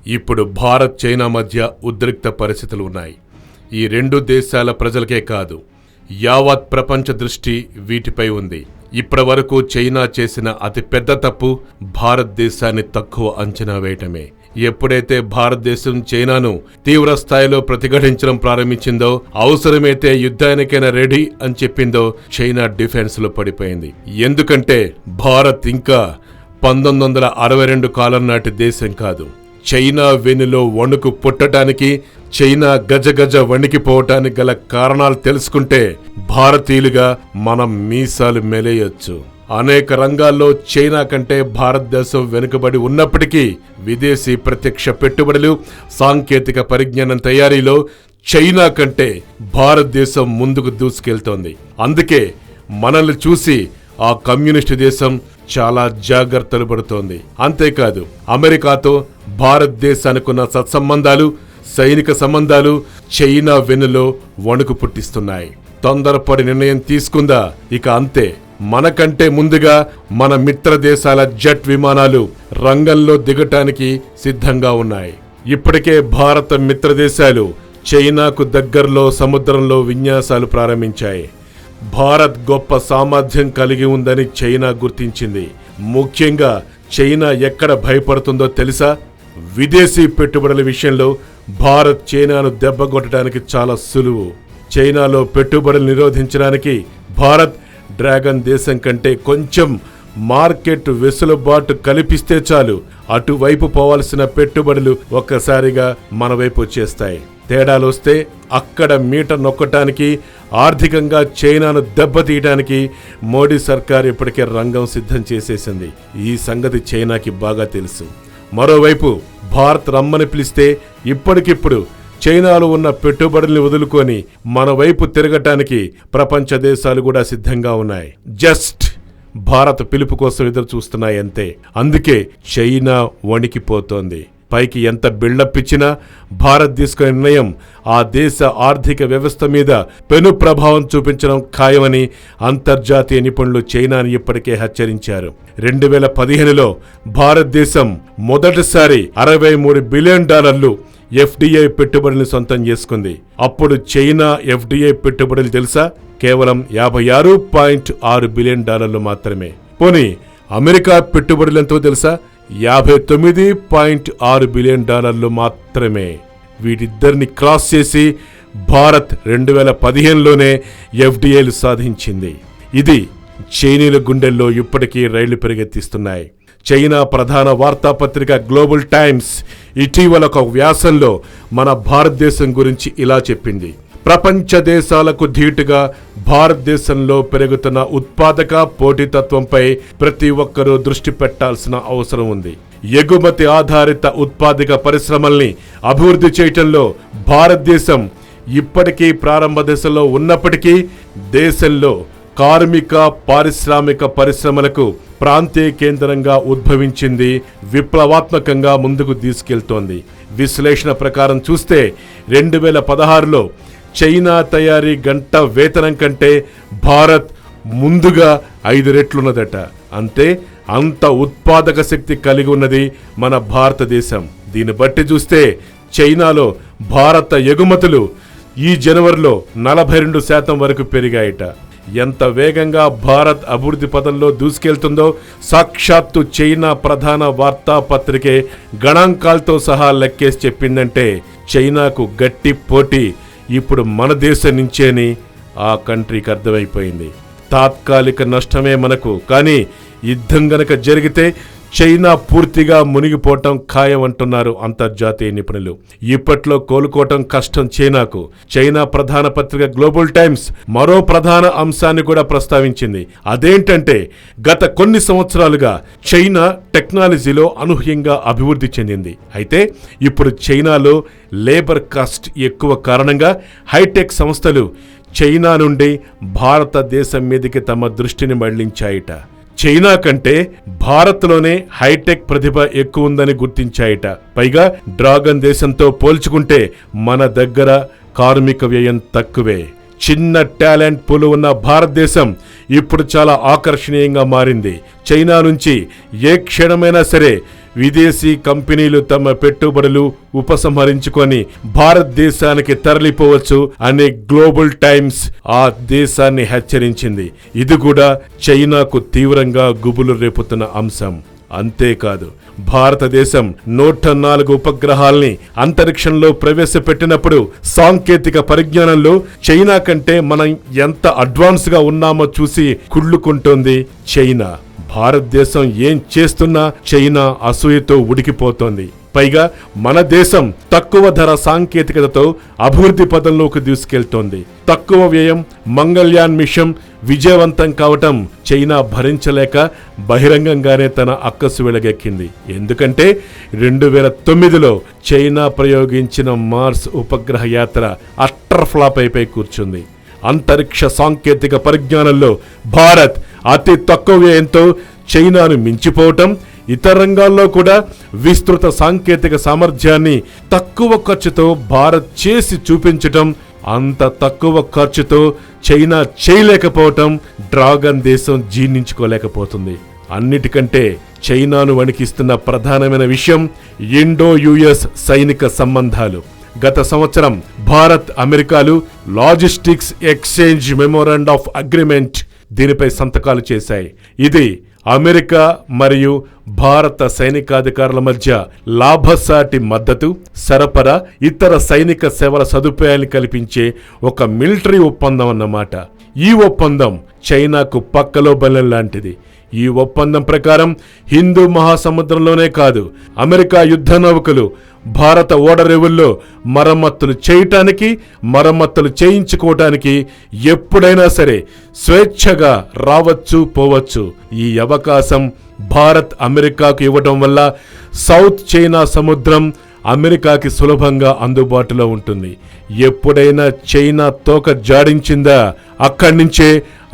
ఇప్పుడు భారత్ చైనా మధ్య ఉద్రిక్త పరిస్థితులు ఉన్నాయి. ఈ రెండు దేశాల ప్రజలకే కాదు, యావత్ ప్రపంచ దృష్టి వీటిపై ఉంది. ఇప్పటి వరకు చైనా చేసిన అతి పెద్ద తప్పు భారతదేశాన్ని తక్కువ అంచనా వేయటమే. ఎప్పుడైతే భారతదేశం చైనాను తీవ్ర స్థాయిలో ప్రతిఘటించడం ప్రారంభించిందో, అవసరమైతే యుద్ధానికైనా రెడీ అని చెప్పిందో, చైనా డిఫెన్స్ లో పడిపోయింది. ఎందుకంటే భారత్ ఇంకా 1962 కాలం నాటి దేశం కాదు. చైనా వెన్నులో వణుకు పుట్టడానికి, చైనా గజగజ వణికిపోవటానికి గల కారణాలు తెలుసుకుంటే భారతీయులుగా మనం మీసాలు మెలేయొచ్చు. అనేక రంగాల్లో చైనా కంటే భారతదేశం వెనుకబడి ఉన్నప్పటికీ విదేశీ ప్రత్యక్ష పెట్టుబడులు, సాంకేతిక పరిజ్ఞానం తయారీలో చైనా కంటే భారతదేశం ముందుకు దూసుకెళ్తోంది. అందుకే మనల్ని చూసి ఆ కమ్యూనిస్టు దేశం చాలా జాగ్రత్తలు పడుతోంది. అంతేకాదు, అమెరికాతో భారతదేశానికున్న సత్సంబంధాలు, సైనిక సంబంధాలు చైనా వెన్నులో వణుకు పుట్టిస్తున్నాయి. తొందరపడి నిర్ణయం తీసుకుందా ఇక అంతే. మనకంటే ముందుగా మన మిత్ర దేశాల జెట్ విమానాలు రంగంలో దిగటానికి సిద్ధంగా ఉన్నాయి. ఇప్పటికే భారత మిత్ర దేశాలు చైనాకు దగ్గరలో సముద్రంలో విన్యాసాలు ప్రారంభించాయి. భారత్ గొప్ప సామర్థ్యం కలిగి ఉందని చైనా గుర్తించింది. ముఖ్యంగా చైనా ఎక్కడ భయపడుతుందో తెలుసా? విదేశీ పెట్టుబడుల విషయంలో భారత్ చైనాను దెబ్బకొట్టడానికి చాలా సులువు. చైనాలో పెట్టుబడులు నిరోధించడానికి భారత్ డ్రాగన్ దేశం కంటే కొంచెం మార్కెట్ వెసులుబాటు కల్పిస్తే చాలు, అటువైపు పోవాల్సిన పెట్టుబడులు ఒక్కసారిగా మన వైపు వచ్చేస్తాయి. తేడాలు వస్తే అక్కడ మీట నొక్కటానికి, ఆర్థికంగా చైనాను దెబ్బతీయడానికి మోడీ సర్కార్ ఇప్పటికే రంగం సిద్ధం చేసేసింది. ఈ సంగతి చైనాకి బాగా తెలుసు. మరోవైపు భారత్ రమ్మని పిలిస్తే ఇప్పటికిప్పుడు చైనాలో ఉన్న పెట్టుబడుల్ని వదులుకొని మన వైపు తిరగటానికి ప్రపంచ దేశాలు కూడా సిద్ధంగా ఉన్నాయి. జస్ట్ భారత్ పిలుపు కోసం ఎదురు చూస్తున్నాయి అంతే. అందుకే చైనా వణికిపోతోంది. పైకి ఎంత బిల్డప్ ఇచ్చినా భారత్ తీసుకునే నిర్ణయం ఆ దేశ ఆర్థిక వ్యవస్థ మీద పెను ప్రభావం చూపించడం ఖాయమని అంతర్జాతీయ నిపుణులు చైనాని ఇప్పటికే హెచ్చరించారు. 2015లో భారతదేశం మొదటిసారి $63 బిలియన్ ఎఫ్డిఐ పెట్టుబడులను సొంతం చేసుకుంది. అప్పుడు చైనా ఎఫ్డిఐ పెట్టుబడులు తెలుసా? కేవలం $56.6 బిలియన్ మాత్రమే. పోనీ అమెరికా పెట్టుబడులు ఎంతో తెలుసా? $59.6 బిలియన్ మాత్రమే. వీటిద్దరిని క్రాస్ చేసి భారత్ 2015లోనే ఎఫ్డిఐలు సాధించింది. ఇది చైనీయుల గుండెల్లో ఇప్పటికీ రైళ్లు పరిగెత్తిస్తున్నాయి. చైనా ప్రధాన వార్తాపత్రిక గ్లోబల్ టైమ్స్ ఇటీవల ఒక వ్యాసంలో మన భారతదేశం గురించి ఇలా చెప్పింది: ప్రపంచ దేశాలకు ధీటుగా భారతదేశంలో పెరుగుతున్న ఉత్పాదక పోటీతత్వంపై ప్రతి ఒక్కరూ దృష్టి పెట్టాల్సిన అవసరం ఉంది. ఎగుమతి ఆధారిత ఉత్పాదక పరిశ్రమల్ని అభివృద్ధి చేయటంలో భారతదేశం ఇప్పటికీ ప్రారంభ దశలో ఉన్నప్పటికీ దేశంలో కార్మిక, పారిశ్రామిక పరిశ్రమలకు ప్రాంతీయ కేంద్రంగా ఉద్భవించింది, విప్లవాత్మకంగా ముందుకు తీసుకెళ్తోంది. విశ్లేషణ ప్రకారం చూస్తే 2016లో చైనా తయారీ గంట వేతనం కంటే భారత్ ముందుగా 5 రెట్లున్నదట. అంటే అంత ఉత్పాదక శక్తి కలిగి ఉన్నది మన భారతదేశం. దీన్ని బట్టి చూస్తే చైనాలో భారత ఎగుమతులు ఈ జనవరిలో 42% వరకు పెరిగాయట. ఎంత వేగంగా భారత్ అభివృద్ధి పదంలో దూసుకెళ్తుందో సాక్షాత్తు చైనా ప్రధాన వార్తాపత్రికే గణాంకాలతో సహా లెక్కేసి చెప్పిందంటే చైనాకు గట్టి పోటీ ఇప్పుడు మన దేశం నుంచేని ఆ కంట్రీకి అర్థమైపోయింది. తాత్కాలిక నష్టమే మనకు, కానీ యుద్ధం గనక జరిగితే చైనా పూర్తిగా మునిగిపోవటం ఖాయం అంటున్నారు అంతర్జాతీయ నిపుణులు. ఇప్పట్లో కోలుకోవటం కష్టం చైనాకు. చైనా ప్రధాన పత్రిక గ్లోబల్ టైమ్స్ మరో ప్రధాన అంశాన్ని కూడా ప్రస్తావించింది. అదేంటంటే గత కొన్ని సంవత్సరాలుగా చైనా టెక్నాలజీలో అనూహ్యంగా అభివృద్ధి చెందింది. అయితే ఇప్పుడు చైనాలో లేబర్ కాస్ట్ ఎక్కువ కారణంగా హైటెక్ సంస్థలు చైనా నుండి భారతదేశం మీదకి తమ దృష్టిని మళ్లించాయిట. చైనా కంటే భారత్లోనే హైటెక్ ప్రతిభ ఎక్కువ ఉందని గుర్తించాయిట. పైగా డ్రాగన్ దేశంతో పోల్చుకుంటే మన దగ్గర కార్మిక వ్యయం తక్కువే. చిన్న టాలెంట్ పూల్ ఉన్న భారతదేశం ఇప్పుడు చాలా ఆకర్షణీయంగా మారింది. చైనా నుంచి ఏ క్షణమైనా సరే విదేశీ కంపెనీలు తమ పెట్టుబడులు ఉపసంహరించుకొని భారతదేశానికి తరలిపోవచ్చు అని గ్లోబల్ టైమ్స్ ఆ దేశాన్ని హెచ్చరించింది. ఇది కూడా చైనాకు తీవ్రంగా గుబులు రేపుతున్న అంశం. అంతేకాదు, భారతదేశం 104 ఉపగ్రహాల్ని అంతరిక్షంలో ప్రవేశపెట్టినప్పుడు సాంకేతిక పరిజ్ఞానంలో చైనా కంటే మనం ఎంత అడ్వాన్స్ గా ఉన్నామో చూసి కుళ్ళుకుంటోంది చైనా. భారతదేశం ఏం చేస్తున్నా చైనా అసూయతో ఉడికిపోతోంది. పైగా మన దేశం తక్కువ ధర సాంకేతికతతో అభివృద్ధి పదంలోకి దూసుకెళ్తోంది. తక్కువ వ్యయం మంగళ్యాన్ మిషన్ విజయవంతం కావటం చైనా భరించలేక బహిరంగంగానే తన అక్కసు వెలగెక్కింది. ఎందుకంటే 2009లో చైనా ప్రయోగించిన మార్స్ ఉపగ్రహ యాత్ర అట్టర్ ఫ్లాప్ అయిపోయి కూర్చుంది. అంతరిక్ష సాంకేతిక పరిజ్ఞానంలో భారత్ అతి తక్కువ వ్యయంతో చైనాను మించిపోవటం, ఇతర రంగాల్లో కూడా విస్తృత సాంకేతిక సామర్థ్యాన్ని తక్కువ ఖర్చుతో భారత్ చేసి చూపించటం, అంత తక్కువ ఖర్చుతో చైనా చేయలేకపోవటం డ్రాగన్ దేశం జీర్ణించుకోలేకపోతుంది. అన్నిటికంటే చైనాను వణికిస్తున్న ప్రధానమైన విషయం ఇండో యుఎస్ సైనిక సంబంధాలు. గత సంవత్సరం భారత్ అమెరికాలు logistics exchange memorandum of agreement దీనిపై సంతకాలు చేశాయి. ఇది అమెరికా మరియు భారత సైనికాధికారుల మధ్య లాభసాటి మద్దతు, సరఫరా, ఇతర సైనిక సేవల సదుపాయాన్ని కల్పించే ఒక మిలిటరీ ఒప్పందం అన్నమాట. ఈ ఒప్పందం చైనాకు పక్కలో బలం లాంటిది. ఈ ఒప్పందం ప్రకారం హిందూ మహాసముద్రంలోనే కాదు, అమెరికా యుద్ధ నౌకలు భారత ఓడరేవుల్లో మరమ్మతులు చేయటానికి, మరమ్మతులు చేయించుకోవటానికి ఎప్పుడైనా సరే స్వేచ్ఛగా రావచ్చు పోవచ్చు. ఈ అవకాశం భారత్ అమెరికాకు ఇవ్వడం వల్ల సౌత్ చైనా సముద్రం అమెరికాకి సులభంగా అందుబాటులో ఉంటుంది. ఎప్పుడైనా చైనా తోక జాడించిందా అక్కడి నుంచే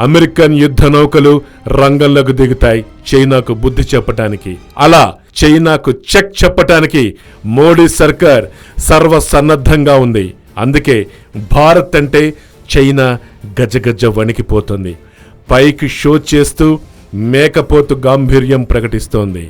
అమెరికన్ యుద్ధ నౌకలు రంగంలోకి దిగుతాయి చైనాకు బుద్ధి చెప్పటానికి. అలా చైనాకు చెక్ చెప్పటానికి మోడీ సర్కార్ సర్వసన్నద్ధంగా ఉంది. అందుకే భారత్ అంటే చైనా గజగజ వణికిపోతుంది. పైకి షో చేస్తూ మేకపోతు గాంభీర్యం ప్రకటిస్తోంది.